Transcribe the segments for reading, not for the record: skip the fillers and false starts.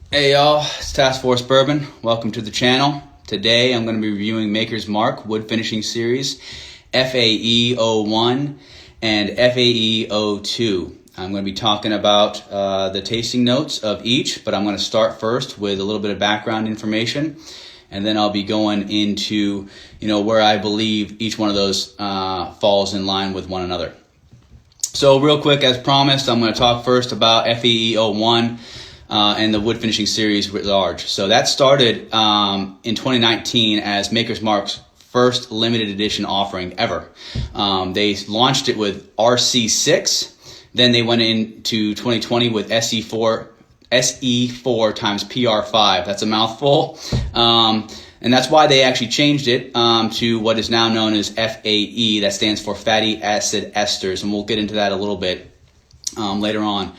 Hey y'all, it's Task Force Bourbon. Welcome to the channel. Today I'm going to be reviewing Maker's Mark Wood Finishing Series FAE-01 and FAE-02. I'm going to be talking about the tasting notes of each, but I'm going to start first with a little bit of background information, and then I'll be going into where I believe each one of those falls in line with one another. So real quick, as promised, I'm going to talk first about FAE-01 and the wood finishing series writ large. So that started in 2019 as Maker's Mark's first limited edition offering ever. They launched it with RC6, then they went into 2020 with SE4 times PR5. That's a mouthful. And that's why they actually changed it to what is now known as FAE. That stands for fatty acid esters, and we'll get into that a little bit later on.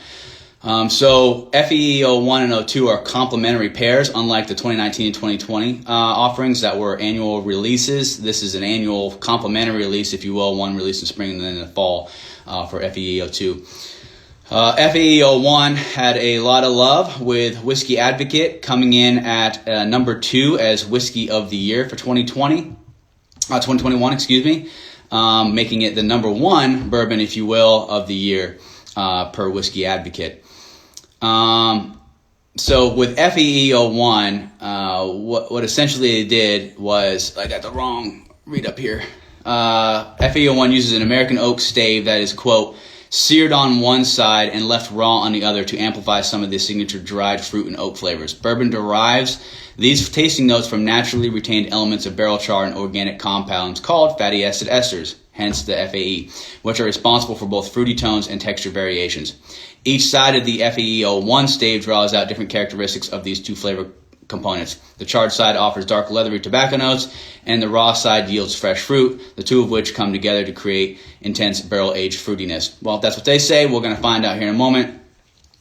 So FAE-01 and 02 are complementary pairs, unlike the 2019 and 2020 offerings that were annual releases. This is an annual complementary release, if you will, one release in spring and then in the fall for FAE-02. FAE-01 had a lot of love, with Whiskey Advocate coming in at number 2 as Whiskey of the Year for 2021, making it the number 1 bourbon, if you will, of the year per Whiskey Advocate. So with FAE-01, what essentially they did was, I got the wrong read up here. FAE-01 uses an American oak stave that is, quote, seared on one side and left raw on the other to amplify some of the signature dried fruit and oak flavors. Bourbon derives these tasting notes from naturally retained elements of barrel char and organic compounds called fatty acid esters, hence the FAE, which are responsible for both fruity tones and texture variations. Each side of the FAE-01 stave draws out different characteristics of these two flavor components. The charred side offers dark leathery tobacco notes, and the raw side yields fresh fruit, the two of which come together to create intense barrel-aged fruitiness. Well, that's what they say. We're going to find out here in a moment.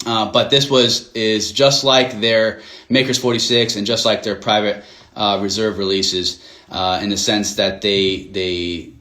But this is just like their Maker's 46 and just like their private reserve releases in the sense that they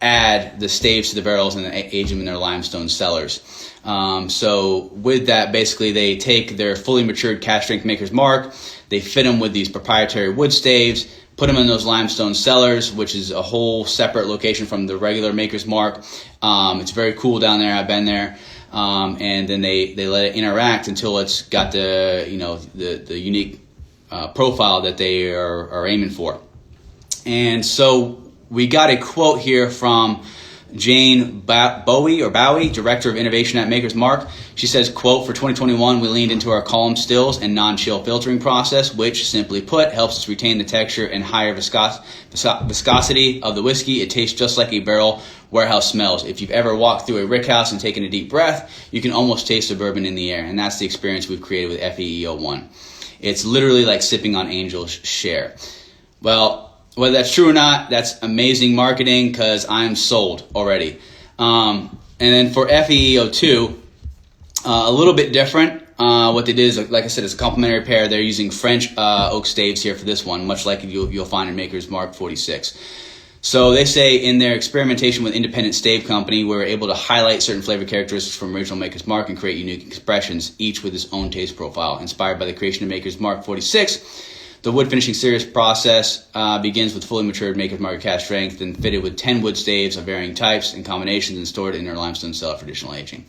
add the staves to the barrels and age them in their limestone cellars. So with that, basically they take their fully matured cask strength Maker's Mark, they fit them with these proprietary wood staves, put them in those limestone cellars, which is a whole separate location from the regular Maker's Mark. It's very cool down there. I've been there. And then they let it interact until it's got the unique profile that they are aiming for. And so we got a quote here from Jane Bowie, Director of Innovation at Maker's Mark. She says, quote, for 2021, we leaned into our column stills and non-chill filtering process, which, simply put, helps us retain the texture and higher viscosity of the whiskey. It tastes just like a barrel warehouse smells. If you've ever walked through a rick house and taken a deep breath, you can almost taste the bourbon in the air, and that's the experience we've created with FAE-01. It's literally like sipping on Angel's Share. Well, whether that's true or not, that's amazing marketing, because I'm sold already. And then for FAE-02, a little bit different. What they did is, like I said, it's a complementary pair. They're using French oak staves here for this one, much like you'll find in Maker's Mark 46. So they say in their experimentation with independent stave company, we were able to highlight certain flavor characteristics from original Maker's Mark and create unique expressions, each with its own taste profile. Inspired by the creation of Maker's Mark 46, the wood finishing series process begins with fully matured Maker's Mark cask strength and fitted with 10 wood staves of varying types and combinations and stored in their limestone cellar for additional aging.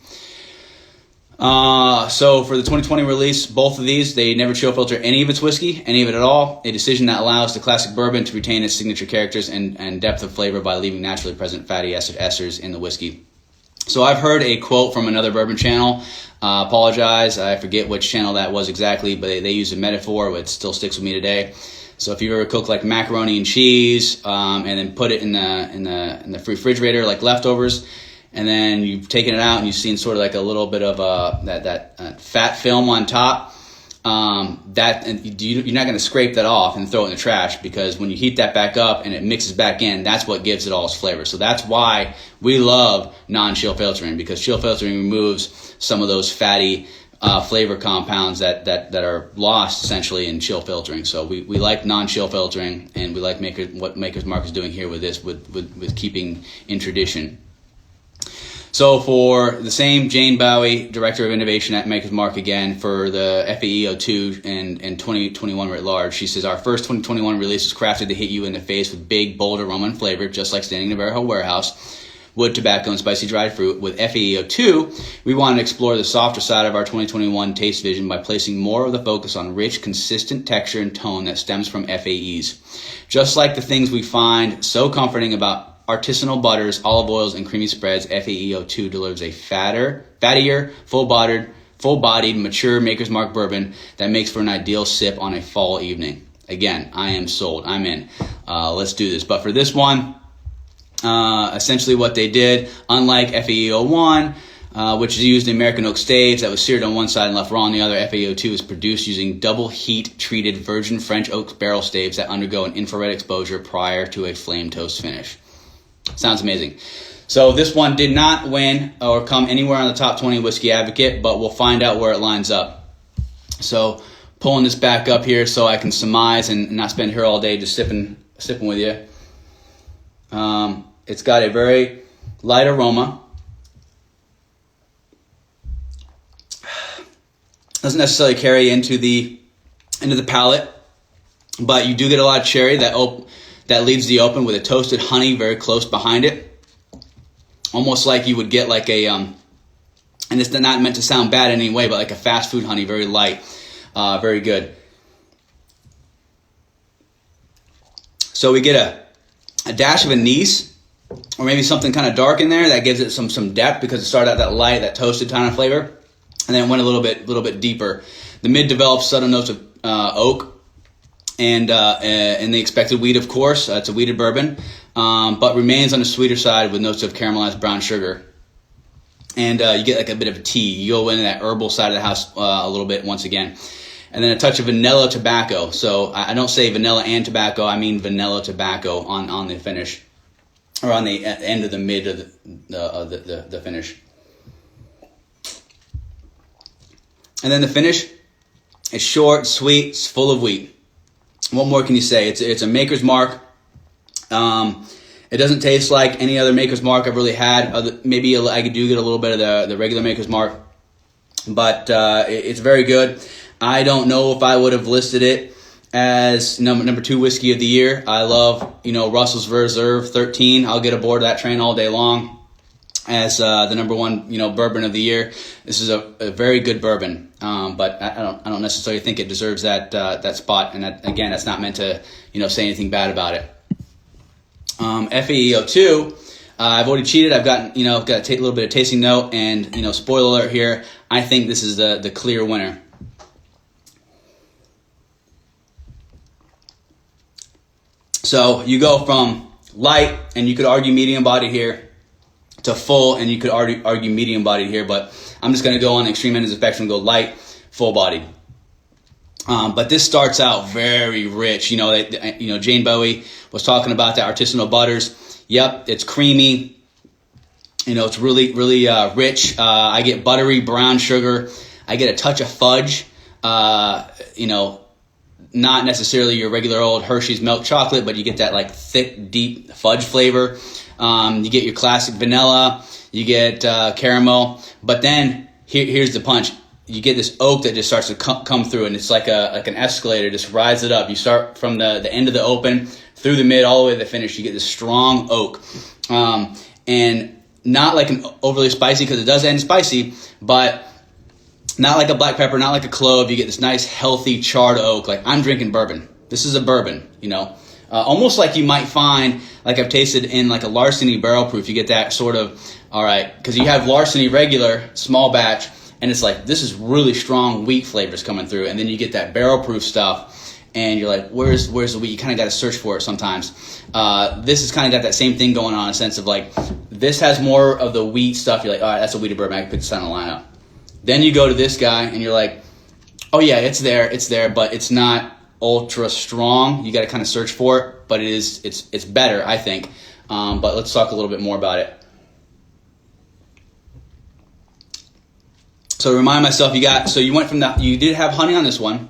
So for the 2020 release, both of these, they never chill filter any of its whiskey, any of it at all, a decision that allows the classic bourbon to retain its signature characters and depth of flavor by leaving naturally present fatty acid esters in the whiskey. So I've heard a quote from another bourbon channel. Apologize, I forget which channel that was exactly, but they use a metaphor which still sticks with me today. So if you've ever cooked like macaroni and cheese, and then put it in the refrigerator like leftovers, and then you've taken it out and you've seen sort of like a little bit of that fat film on top, you're not going to scrape that off and throw it in the trash, because when you heat that back up and it mixes back in, that's what gives it all its flavor. So that's why we love non-chill filtering, because chill filtering removes some of those fatty flavor compounds that are lost essentially in chill filtering. So we like non-chill filtering, and we like what Maker's Mark is doing here with this, with keeping in tradition. So for the same Jane Bowie, Director of Innovation at Maker's Mark again, for the FAE-02 and 2021 writ large, she says, our first 2021 release was crafted to hit you in the face with big, bold aroma and flavor, just like Standing in a Barrel Warehouse, wood, tobacco, and spicy dried fruit. With FAE-02, we wanted to explore the softer side of our 2021 taste vision by placing more of the focus on rich, consistent texture and tone that stems from FAEs. Just like the things we find so comforting about artisanal butters, olive oils, and creamy spreads, FAE-02 delivers a fattier, full-bodied, mature Maker's Mark bourbon that makes for an ideal sip on a fall evening. Again, I am sold. I'm in. Let's do this. But for this one, essentially what they did, unlike FAE-01, which used American oak staves that was seared on one side and left raw on the other, FAE-02 is produced using double heat treated virgin French oak barrel staves that undergo an infrared exposure prior to a flame toast finish. Sounds amazing. So this one did not win or come anywhere on the top 20 Whiskey Advocate, but we'll find out where it lines up. So pulling this back up here so I can surmise and not spend here all day just sipping with you. It's got a very light aroma. Doesn't necessarily carry into the palate, but you do get a lot of cherry that leaves the open with a toasted honey very close behind it. Almost like you would get like a, and it's not meant to sound bad in any way, but like a fast food honey, very light, very good. So we get a dash of anise, or maybe something kind of dark in there that gives it some depth because it started out that light, that toasted kind of flavor, and then it went a little bit deeper. The mid develops subtle notes of oak, and the expected wheat, of course. It's a wheated bourbon, but remains on the sweeter side with notes of caramelized brown sugar. And you get like a bit of a tea. You go into that herbal side of the house a little bit once again. And then a touch of vanilla tobacco. So I don't say vanilla and tobacco, I mean vanilla tobacco on the finish, or on the end of the mid of the finish. And then the finish is short, sweet, it's full of wheat. What more can you say? It's a Maker's Mark. It doesn't taste like any other Maker's Mark I've really had. Maybe I do get a little bit of the regular Maker's Mark, but it's very good. I don't know if I would have listed it as number 2 whiskey of the year. I love Russell's Reserve 13. I'll get aboard that train all day long as the number 1 bourbon of the year. This is a very good bourbon, but I don't necessarily think it deserves that spot. And that, again, that's not meant to say anything bad about it. FAE-02, I've already cheated. I've got to take a little bit of tasting note, and spoiler alert here. I think this is the clear winner. So you go from light, and you could argue medium bodied here, to full, and you could argue medium bodied here, but I'm just going to go on the extreme end of the spectrum and go light, full bodied. But this starts out very rich. Jane Bowie was talking about the artisanal butters. Yep, it's creamy. It's really, really rich. I get buttery brown sugar. I get a touch of fudge. Not necessarily your regular old Hershey's milk chocolate, but you get that like thick, deep fudge flavor. You get your classic vanilla. You get caramel. But then here's the punch. You get this oak that just starts to come through, and it's like an escalator, just rides it up. You start from the end of the open through the mid all the way to the finish. You get this strong oak, and not like an overly spicy, because it does end spicy, but not like a black pepper, not like a clove. You get this nice, healthy, charred oak. Like, I'm drinking bourbon. This is a bourbon, almost like you might find, like I've tasted in like a Larceny barrel proof. You get that sort of, all right, because you have Larceny regular, small batch, and it's like, this is really strong wheat flavors coming through. And then you get that barrel proof stuff, and you're like, where's the wheat? You kind of got to search for it sometimes. This has kind of got that same thing going on, in a sense of like, this has more of the wheat stuff. You're like, all right, that's a wheated bourbon. I can put this on the lineup. Then you go to this guy, and you're like, oh yeah, it's there, but it's not ultra strong. You got to kind of search for it, but it's better, I think. But let's talk a little bit more about it. So to remind myself, you did have honey on this one,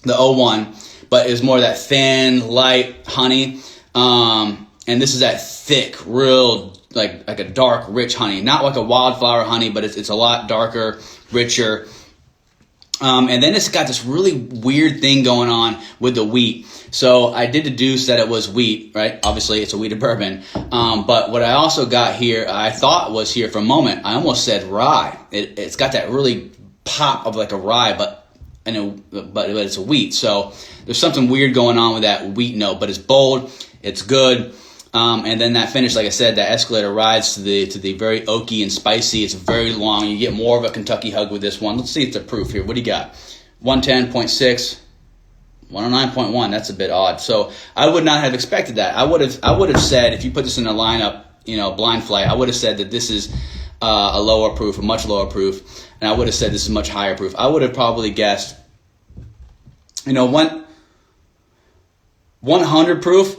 the 01, but it was more that thin, light honey. And this is that thick, real like a dark, rich honey, not like a wildflower honey, but it's a lot darker, richer. And then it's got this really weird thing going on with the wheat. So I did deduce that it was wheat, right? Obviously, it's a wheated bourbon. But what I also got here, I thought was here for a moment, I almost said rye. It's got that really pop of like a rye, but it's a wheat. So there's something weird going on with that wheat note, but it's bold, it's good. And then that finish, like I said, that escalator rides to the very oaky and spicy. It's very long. You get more of a Kentucky hug with this one. Let's see if the proof here. What do you got? 110.6, 109.1. That's a bit odd. So I would not have expected that. I would have said, if you put this in a lineup, blind flight, I would have said that this is a lower proof, a much lower proof, and I would have said this is much higher proof. I would have probably guessed, 100 proof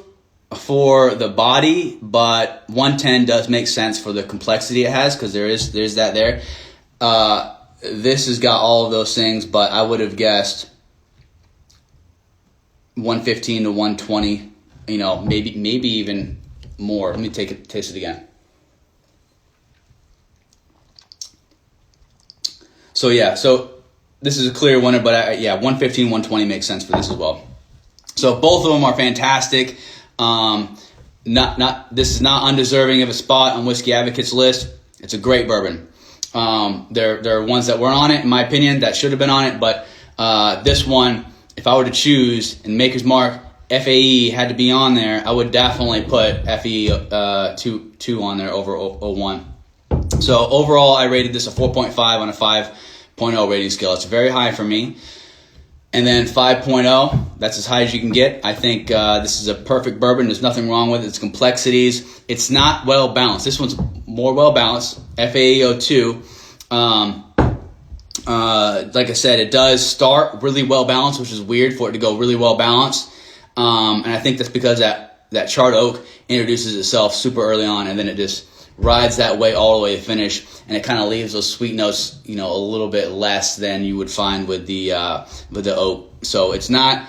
for the body, but 110 does make sense for the complexity it has, because there's that there. This has got all of those things, but I would have guessed 115 to 120, maybe even more. Let me taste it again. So yeah, this is a clear winner, but 115, 120 makes sense for this as well. So both of them are fantastic. This is not undeserving of a spot on Whiskey Advocate's list. It's a great bourbon. There are ones that weren't on it, in my opinion, that should have been on it, but this one, if I were to choose in Maker's Mark, FAE had to be on there, I would definitely put FAE-02 on there over 01. So overall, I rated this a 4.5 on a 5.0 rating scale. It's very high for me. And then 5.0, that's as high as you can get. I think this is a perfect bourbon. There's nothing wrong with it. Its complexities. It's not well balanced. This one's more well balanced. FAE-02. Like I said, it does start really well balanced, which is weird for it to go really well balanced. And I think that's because that charred oak introduces itself super early on, and then it just rides that way all the way to finish, and it kind of leaves those sweet notes, a little bit less than you would find with the oak. So it's not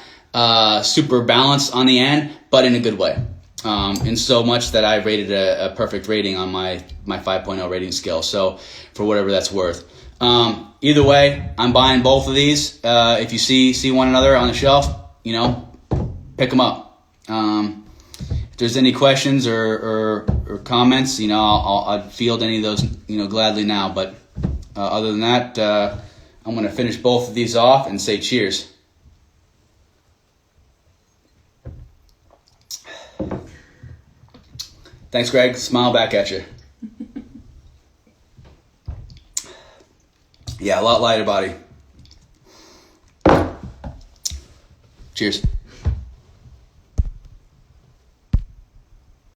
super balanced on the end, but in a good way. In so much that I rated a perfect rating on my 5.0 rating scale. So for whatever that's worth. Either way, I'm buying both of these. If you see one another on the shelf, pick them up. If there's any questions or comments, I'd field any of those, gladly now. But other than that, I'm going to finish both of these off and say cheers. Thanks, Greg. Smile back at you. Yeah, a lot lighter body. Cheers.